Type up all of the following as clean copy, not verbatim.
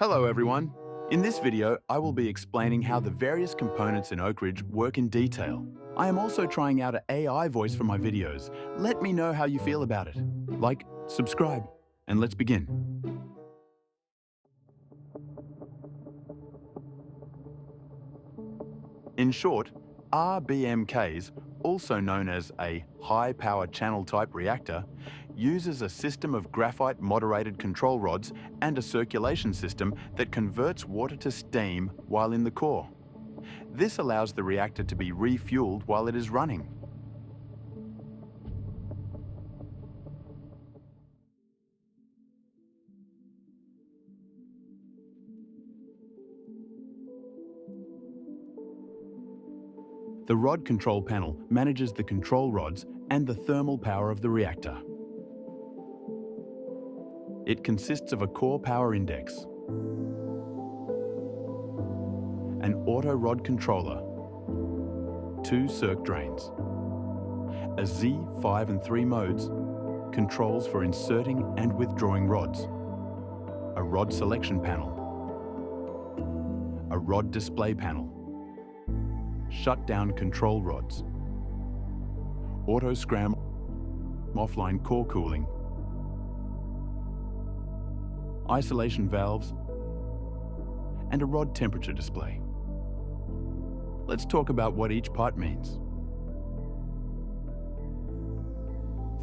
Hello everyone! In this video, I will be explaining how the various components in Oakridge work in detail. I am also trying out an AI voice for my videos. Let me know how you feel about it. Like, subscribe, and let's begin. In short, RBMKs, also known as a high-power channel type reactor, uses a system of graphite moderated control rods and a circulation system that converts water to steam while in the core. This allows the reactor to be refueled while it is running. The rod control panel manages the control rods and the thermal power of the reactor. It consists of a core power index, an auto rod controller, 2 circ drains, a Z 5 and 3 modes, controls for inserting and withdrawing rods, a rod selection panel, a rod display panel, shutdown control rods, auto scram offline core cooling, isolation valves, and a rod temperature display. Let's talk about what each part means.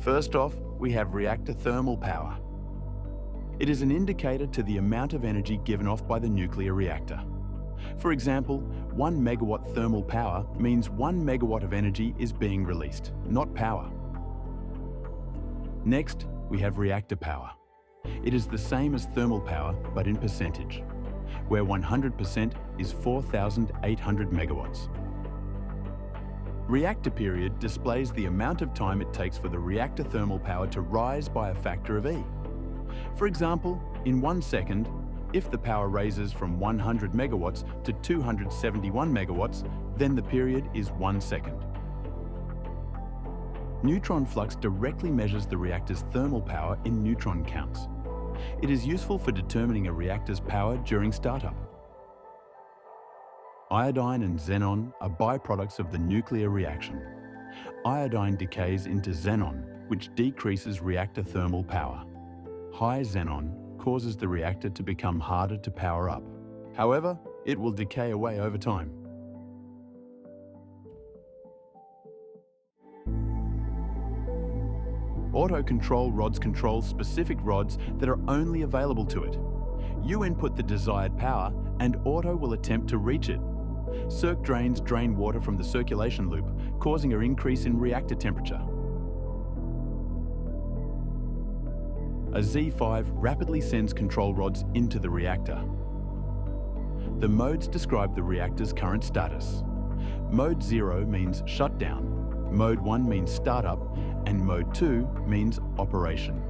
First off, we have reactor thermal power. It is an indicator to the amount of energy given off by the nuclear reactor. For example, 1 megawatt thermal power means 1 megawatt of energy is being released, not power. Next, we have reactor power. It is the same as thermal power, but in percentage, where 100% is 4,800 megawatts. Reactor period displays the amount of time it takes for the reactor thermal power to rise by a factor of E. For example, in 1 second, if the power raises from 100 megawatts to 271 megawatts, then the period is 1 second. Neutron flux directly measures the reactor's thermal power in neutron counts. It is useful for determining a reactor's power during startup. Iodine and xenon are byproducts of the nuclear reaction. Iodine decays into xenon, which decreases reactor thermal power. High xenon causes the reactor to become harder to power up. However, it will decay away over time. Auto control rods control specific rods that are only available to it. You input the desired power and auto will attempt to reach it. Circ drains drain water from the circulation loop, causing an increase in reactor temperature. A Z5 rapidly sends control rods into the reactor. The modes describe the reactor's current status. Mode 0 means shutdown, Mode 1 means startup, and Mode 2 means operation.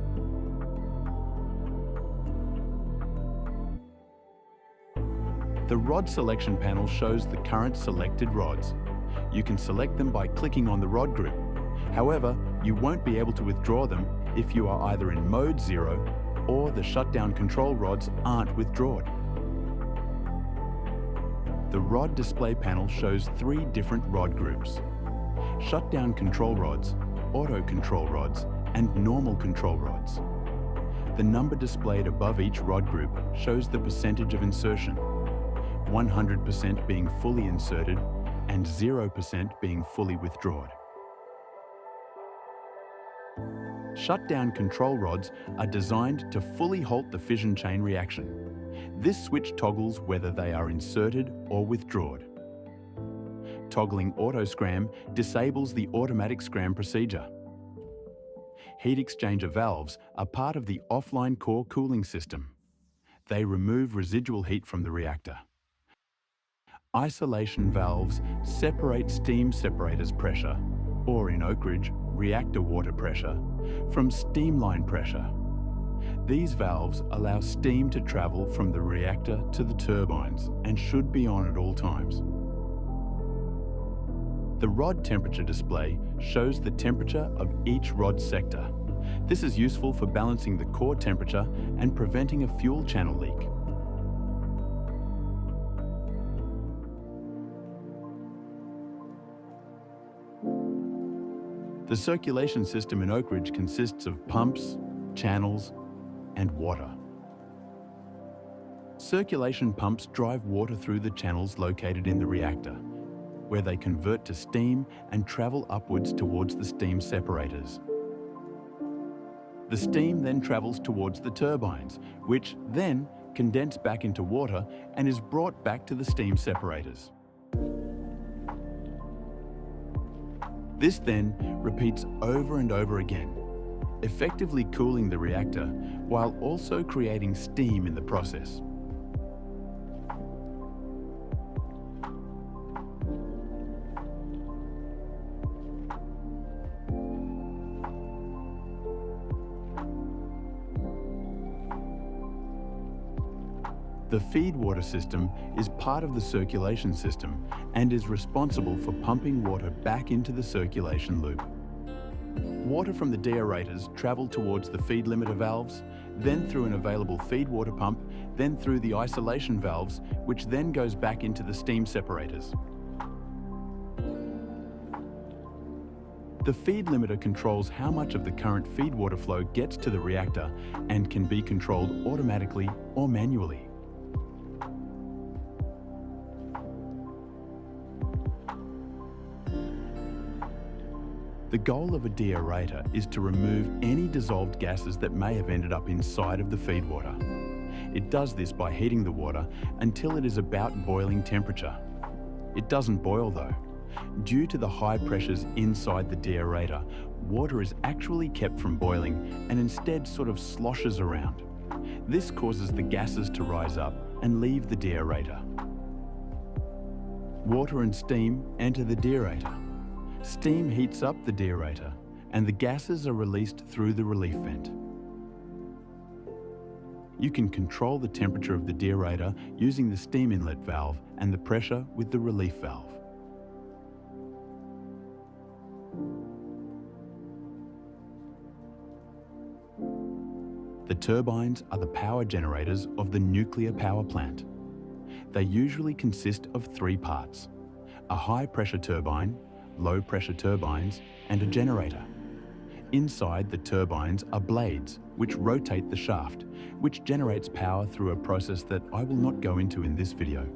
The rod selection panel shows the current selected rods. You can select them by clicking on the rod group. However, you won't be able to withdraw them if you are either in Mode 0 or the shutdown control rods aren't withdrawn. The rod display panel shows 3 different rod groups: shutdown control rods, auto control rods, and normal control rods. The number displayed above each rod group shows the percentage of insertion, 100% being fully inserted and 0% being fully withdrawn. Shutdown control rods are designed to fully halt the fission chain reaction. This switch toggles whether they are inserted or withdrawn. Toggling auto scram disables the automatic scram procedure. Heat exchanger valves are part of the offline core cooling system. They remove residual heat from the reactor. Isolation valves separate steam separators pressure, or in Oakridge, reactor water pressure, from steamline pressure. These valves allow steam to travel from the reactor to the turbines and should be on at all times. The rod temperature display shows the temperature of each rod sector. This is useful for balancing the core temperature and preventing a fuel channel leak. The circulation system in Oakridge consists of pumps, channels, and water. Circulation pumps drive water through the channels located in the reactor, where they convert to steam and travel upwards towards the steam separators. The steam then travels towards the turbines, which then condense back into water and is brought back to the steam separators. This then repeats over and over again, effectively cooling the reactor while also creating steam in the process. The feed water system is part of the circulation system and is responsible for pumping water back into the circulation loop. Water from the deaerators travel towards the feed limiter valves, then through an available feed water pump, then through the isolation valves, which then goes back into the steam separators. The feed limiter controls how much of the current feed water flow gets to the reactor and can be controlled automatically or manually. The goal of a deaerator is to remove any dissolved gases that may have ended up inside of the feed water. It does this by heating the water until it is about boiling temperature. It doesn't boil though. Due to the high pressures inside the deaerator, water is actually kept from boiling and instead sort of sloshes around. This causes the gases to rise up and leave the deaerator. Water and steam enter the deaerator. Steam heats up the deaerator and the gases are released through the relief vent. You can control the temperature of the deaerator using the steam inlet valve and the pressure with the relief valve. The turbines are the power generators of the nuclear power plant. They usually consist of three parts: a high-pressure turbine, low-pressure turbines, and a generator. Inside the turbines are blades, which rotate the shaft, which generates power through a process that I will not go into in this video.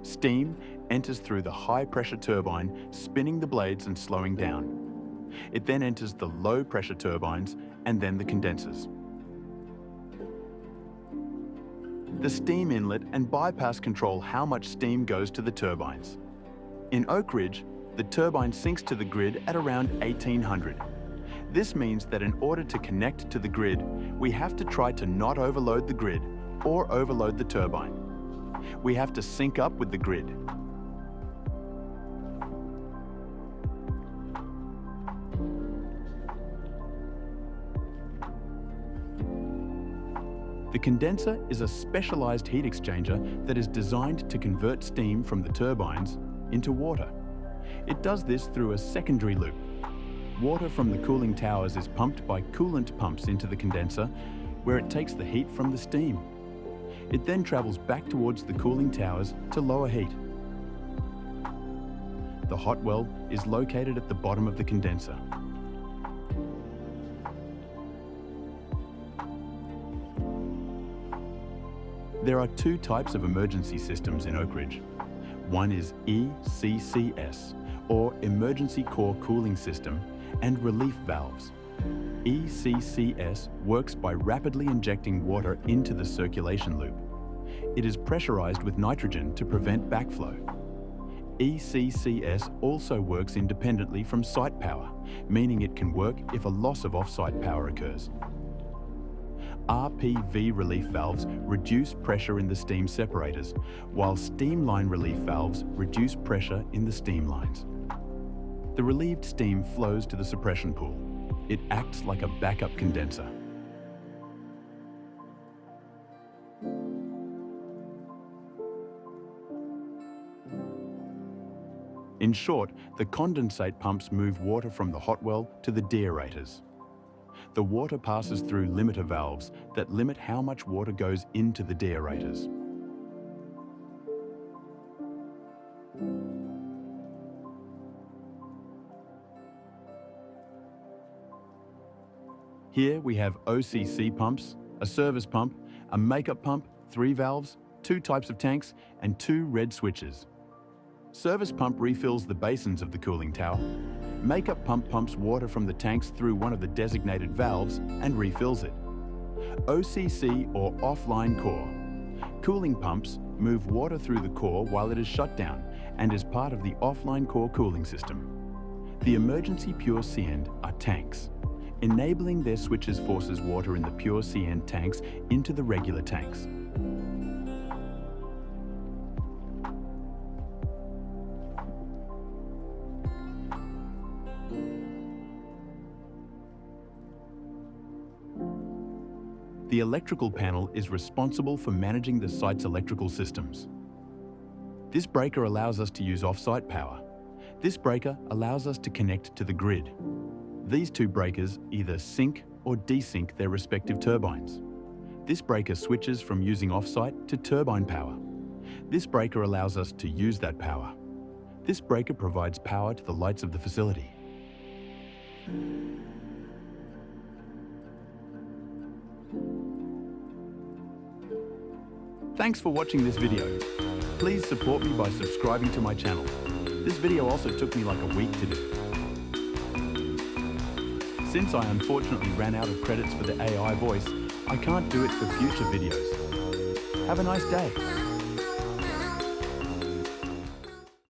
Steam enters through the high-pressure turbine, spinning the blades and slowing down. It then enters the low-pressure turbines and then the condensers. The steam inlet and bypass control how much steam goes to the turbines. In Oakridge, the turbine syncs to the grid at around 1800. This means that in order to connect to the grid, we have to try to not overload the grid or overload the turbine. We have to sync up with the grid. The condenser is a specialized heat exchanger that is designed to convert steam from the turbines into water. It does this through a secondary loop. Water from the cooling towers is pumped by coolant pumps into the condenser, where it takes the heat from the steam. It then travels back towards the cooling towers to lower heat. The hot well is located at the bottom of the condenser. There are two types of emergency systems in Oakridge. One is ECCS, or Emergency Core Cooling System, and relief valves. ECCS works by rapidly injecting water into the circulation loop. It is pressurized with nitrogen to prevent backflow. ECCS also works independently from site power, meaning it can work if a loss of off-site power occurs. RPV relief valves reduce pressure in the steam separators, while steam line relief valves reduce pressure in the steam lines. The relieved steam flows to the suppression pool. It acts like a backup condenser. In short, the condensate pumps move water from the hot well to the deaerators. The water passes through limiter valves that limit how much water goes into the deaerators. Here we have OCC pumps, a service pump, a makeup pump, 3 valves, 2 types of tanks, and 2 red switches. Service pump refills the basins of the cooling tower. Makeup pump pumps water from the tanks through one of the designated valves and refills it. OCC or offline core. Cooling pumps move water through the core while it is shut down and is part of the offline core cooling system. The emergency pure CN are tanks. Enabling their switches forces water in the pure CN tanks into the regular tanks. The electrical panel is responsible for managing the site's electrical systems. This breaker allows us to use off-site power. This breaker allows us to connect to the grid. These 2 breakers either sync or desync their respective turbines. This breaker switches from using off-site to turbine power. This breaker allows us to use that power. This breaker provides power to the lights of the facility. Thanks for watching this video. Please support me by subscribing to my channel. This video also took me like a week to do. Since I unfortunately ran out of credits for the AI voice, I can't do it for future videos. Have a nice day.